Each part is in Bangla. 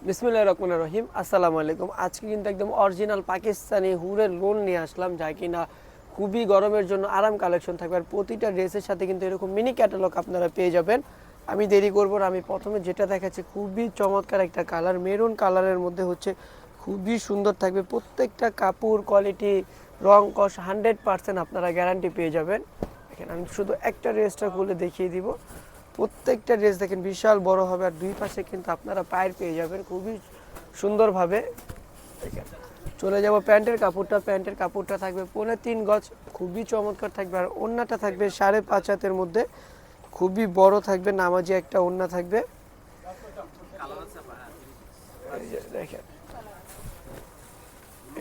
বিসমিল্লাহির রহমানির রহিম। আসসালামু আলাইকুম। আজকে কিন্তু একদম অরিজিনাল পাকিস্তানি হুরের লোন নিয়ে আসলাম, যা কিনা খুবই গরমের জন্য আরাম কালেকশন থাকবে। আর প্রতিটা ড্রেসের সাথে কিন্তু এরকম মিনি ক্যাটালগ আপনারা পেয়ে যাবেন। আমি দেরি করব না, আমি প্রথমে যেটা দেখাচ্ছি খুবই চমৎকার একটা কালার, মেরুন কালারের মধ্যে হচ্ছে খুবই সুন্দর থাকবে। প্রত্যেকটা কাপড় কোয়ালিটি, রং কস 100% আপনারা গ্যারান্টি পেয়ে যাবেন। দেখেন আমি শুধু একটা ড্রেসটা খুলে দেখিয়ে দিব। প্রত্যেকটা ড্রেস দেখেন বিশাল বড় হবে, আর দুই পাশে কিন্তু আপনারা পায়ের পেয়ে যাবেন খুবই সুন্দরভাবে। দেখেন চলে যাব প্যান্টের কাপড়টা। প্যান্টের কাপড়টা থাকবে 3.5 গজ, খুবই চমৎকার থাকবে। আর ওড়নাটা থাকবে 5.5 হাতের মধ্যে, খুবই বড় থাকবে, নামাজি একটা ওড়না থাকবে। দেখেন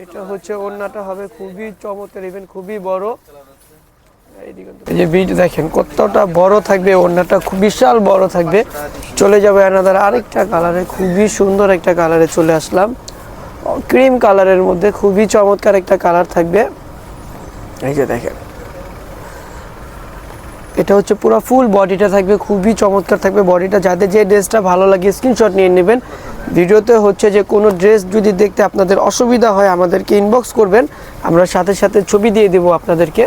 এটা হচ্ছে ওড়নাটা হবে খুবই চমৎকার, ইভেন খুবই বড়। এই যে বিট দেখেন কতটা বড় থাকবে, ওড়নাটা খুব বিশাল বড় থাকবে। চলে যাবে অ্যানাদার আরেকটা কালারে, খুবই সুন্দর একটা কালারে চলে আসলাম, ক্রিম কালারের মধ্যে খুবই চমৎকার একটা কালার থাকবে। এই যে দেখেন এটা হচ্ছে পুরো ফুল বডিটা থাকবে, খুবই চমৎকার থাকবে বডিটা। যাদের যে ড্রেসটা ভালো লাগে স্ক্রিনশট নিয়ে নেবেন। ভিডিওতে হচ্ছে যে কোনো ড্রেস যদি দেখতে আপনাদের অসুবিধা হয় আমাদেরকে ইনবক্স করবেন, আমরা সাথে সাথে ছবি দিয়ে দেবো আপনাদেরকে।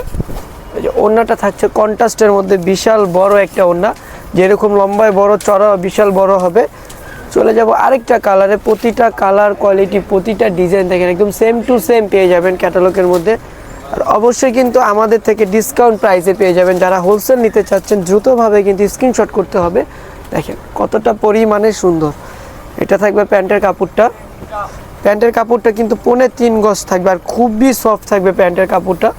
এই যে ওড়নাটা থাকছে কন্ট্রাস্টের মধ্যে, বিশাল বড় একটা ওড়না, যেরকম লম্বায় বড় চড়া বিশাল বড় হবে। চলে যাব আরেকটা কালারে। প্রতিটা কালার কোয়ালিটি, প্রতিটা ডিজাইন দেখেন একদম সেম টু সেম পেয়ে যাবেন ক্যাটালগের মধ্যে। আর অবশ্যই কিন্তু আমাদের থেকে ডিসকাউন্ট প্রাইসে পেয়ে যাবেন। যারা হোলসেল নিতে চাচ্ছেন দ্রুতভাবে কিন্তু স্ক্রিনশট করতে হবে। দেখেন কতটা পরিমাণে সুন্দর। এটা থাকবে প্যান্টের কাপড়টা। প্যান্টের কাপড়টা কিন্তু 3.5 গজ থাকবে, আর খুবই সফট থাকবে প্যান্টের কাপড়টা।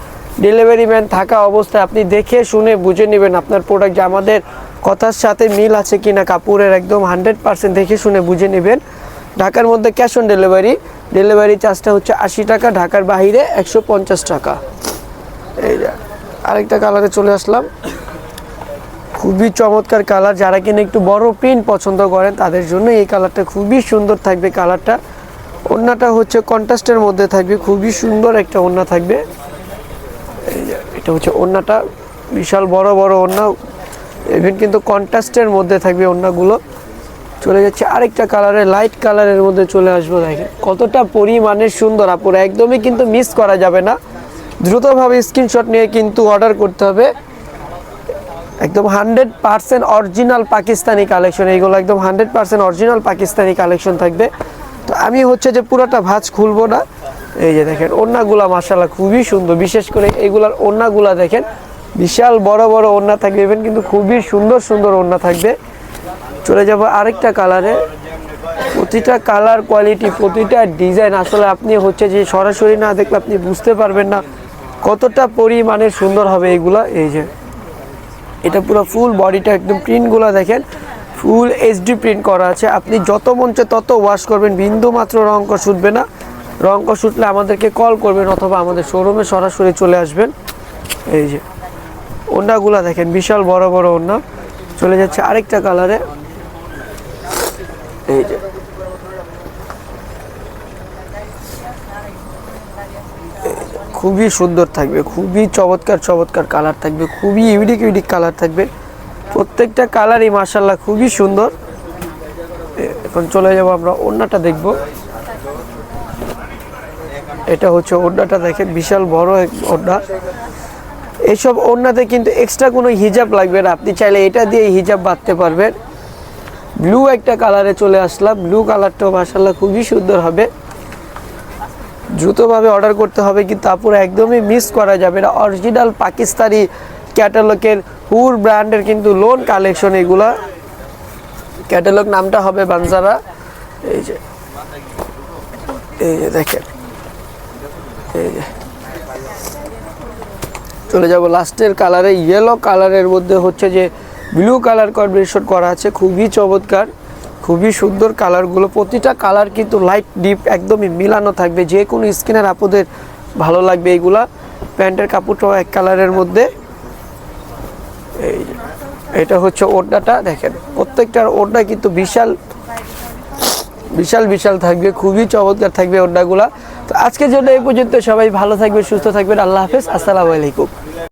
ডেলিভারি ম্যান থাকা অবস্থায় আপনি দেখে শুনে বুঝে নেবেন আপনার প্রোডাক্ট যে আমাদের কথার সাথে মিল আছে কিনা, কাপড়ের একদম 100% দেখে শুনে বুঝে নেবেন। ঢাকার মধ্যে ক্যাশ অন ডেলিভারি, ডেলিভারি চার্জটা হচ্ছে 80 টাকা, ঢাকার বাইরে 150 টাকা। এই যে আরেকটা কালারে চলে আসলাম, খুবই চমৎকার কালার। যারা কিনা একটু বড় প্রিন্ট পছন্দ করেন তাদের জন্য এই কালারটা খুবই সুন্দর থাকবে। কালারটা ওড়নাটা হচ্ছে কন্ট্রাস্টের মধ্যে থাকবে, খুবই সুন্দর একটা ওড়না থাকবে। এই যে এটা হচ্ছে ওড়নাটা, বিশাল বড় বড় ওড়না, ইভেন কিন্তু কন্ট্রাস্টের মধ্যে থাকবে ওড়নাগুলো। চলে যাচ্ছে আরেকটা কালারে, লাইট কালারের মধ্যে চলে আসবো। দেখেন কতটা পরিমাণে সুন্দর, আপুরা একদমই কিন্তু মিস করা যাবে না। দ্রুতভাবে স্ক্রিনশট নিয়ে কিন্তু অর্ডার করতে হবে। একদম 100% অরিজিনাল পাকিস্তানি কালেকশন, এইগুলো একদম 100% অরিজিনাল পাকিস্তানি কালেকশন থাকবে। তো আমি হচ্ছে যে পুরোটা ভাঁজ খুলবো না। এই যে দেখেন ওড়নাগুলা মাশাআল্লাহ খুবই সুন্দর, বিশেষ করে এইগুলার ওড়নাগুলা দেখেন বিশাল বড় বড় ওড়না থাকবে, ইভেন কিন্তু খুবই সুন্দর সুন্দর ওড়না থাকবে। চলে যাব আরেকটা কালারে। প্রতিটা কালার কোয়ালিটি, প্রতিটা ডিজাইন আসলে আপনি হচ্ছে যে সরাসরি না দেখলে আপনি বুঝতে পারবেন না কতটা পরিমাণে সুন্দর হবে এইগুলা। এই যে এটা পুরো ফুল বডিটা একদম প্রিন্টগুলো দেখেন ফুল এইচডি প্রিন্ট করা আছে। আপনি যত মন চায় তত ওয়াশ করবেন, বিন্দু মাত্র রং কষ উঠবে না। রং কষ উঠলে আমাদেরকে কল করবেন অথবা আমাদের শোরুমে সরাসরি চলে আসবেন। এই যে ওড়নাগুলো দেখেন বিশাল বড় বড় ওড়না। চলে যাচ্ছে আরেকটা কালারে। এই যে খুবই সুন্দর থাকবে, খুবই চমৎকার চমৎকার কালার থাকবে, খুবই ইউনিক ইউনিক কালার থাকবে। প্রত্যেকটা কালারই মাশাআল্লাহ খুবই সুন্দর। এখন চলে যাব আমরা ওড়নাটা দেখব। এটা হচ্ছে ওড়নাটা দেখেন বিশাল বড় ওড়না। এইসব ওড়নাতে কিন্তু এক্সট্রা কোনো হিজাব লাগবে না, আপনি চাইলে এটা দিয়ে হিজাব বাঁধতে পারবেন। ব্লু একটা কালারে চলে আসলাম, ব্লু কালারটাও মাশাআল্লাহ খুবই সুন্দর হবে। দ্রুতভাবে অর্ডার করতে হবে, কিন্তু আপুরা একদমই মিস করা যাবে না। অরিজিনাল পাকিস্তানি ক্যাটালগের হুর ব্র্যান্ডের কিন্তু লোন কালেকশন এগুলা। ক্যাটালগ নামটা হবে বানজারা। এই যে দেখেন, এই যে চলে যাব লাস্টের কালারে। ইয়েলো কালারের মধ্যে হচ্ছে যে ব্লু কালার কম্বিনেশন করা আছে, খুবই চমৎকার, খুবই সুন্দর কালারগুলো। প্রতিটা কালার কিন্তু লাইট ডিপ একদমই মিলানো থাকবে, যে কোনো স্কিনের আপুদের ভালো লাগবে এইগুলা। প্যান্টের কাপড়টাও এক কালারের মধ্যে। এই এটা হচ্ছে ওড়নাটা দেখেন, প্রত্যেকটার ওড়না কিন্তু বিশাল বিশাল বিশাল থাকবে, খুবই চমৎকার থাকবে ওড়নাগুলা। তো আজকের জন্য এই পর্যন্ত, সবাই ভালো থাকবে, সুস্থ থাকবেন। আল্লাহ হাফেজ, আসসালামু আলাইকুম।